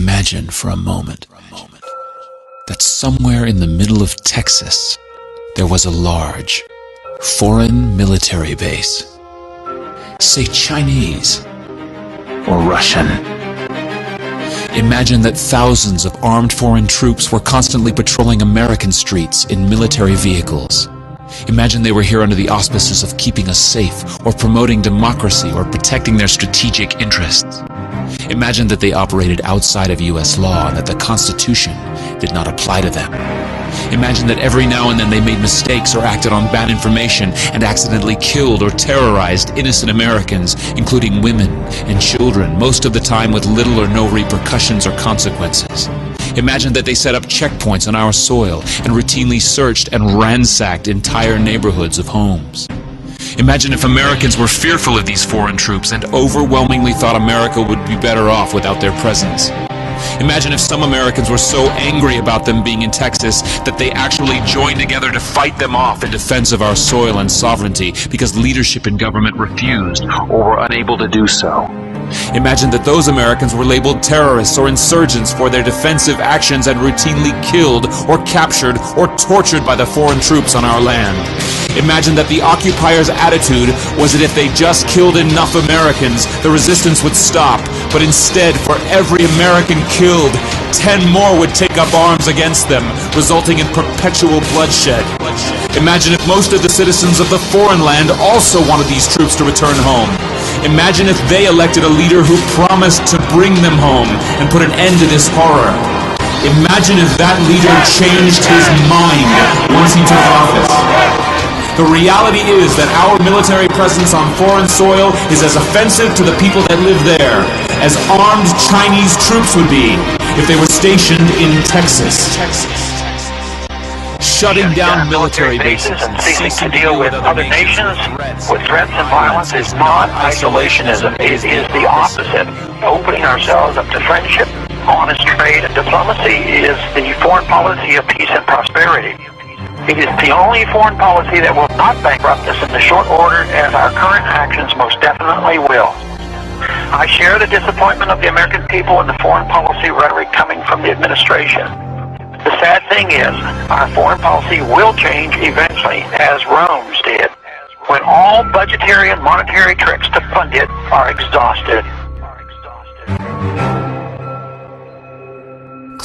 Imagine for a moment that somewhere in the middle of Texas there was a large foreign military base, say Chinese or Russian. Imagine that thousands of armed foreign troops were constantly patrolling American streets in military vehicles. Imagine they were here under the auspices of keeping us safe, or promoting democracy, or protecting their strategic interests. Imagine that they operated outside of U.S. law and that the Constitution did not apply to them. Imagine that every now and then they made mistakes or acted on bad information and accidentally killed or terrorized innocent Americans, including women and children, most of the time with little or no repercussions or consequences. Imagine that they set up checkpoints on our soil and routinely searched and ransacked entire neighborhoods of homes. Imagine if Americans were fearful of these foreign troops and overwhelmingly thought America would be better off without their presence. Imagine if some Americans were so angry about them being in Texas that they actually joined together to fight them off in defense of our soil and sovereignty because leadership in government refused or were unable to do so. Imagine that those Americans were labeled terrorists or insurgents for their defensive actions and routinely killed or captured or tortured by the foreign troops on our land. Imagine that the occupiers' attitude was that if they just killed enough Americans, the resistance would stop, but instead, for every American killed, 10 more would take up arms against them, resulting in perpetual bloodshed. Imagine if most of the citizens of the foreign land also wanted these troops to return home. Imagine if they elected a leader who promised to bring them home and put an end to this horror. Imagine if that leader changed his mind once he took office. The reality is that our military presence on foreign soil is as offensive to the people that live there as armed Chinese troops would be if they were stationed in Texas. Shutting down military bases and ceasing to deal with other nations with threats and violence is not isolationism. It is the opposite. Opening ourselves up to friendship, honest trade, and diplomacy is the foreign policy of peace and prosperity. It is the only foreign policy that will not bankrupt us in the short order, as our current actions most definitely will. I share the disappointment of the American people in the foreign policy rhetoric coming from the administration. The sad thing is, our foreign policy will change eventually, as Rome's did, when all budgetary and monetary tricks to fund it are exhausted.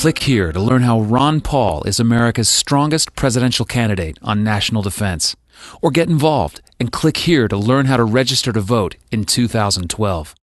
Click here to learn how Ron Paul is America's strongest presidential candidate on national defense. Or get involved and click here to learn how to register to vote in 2012.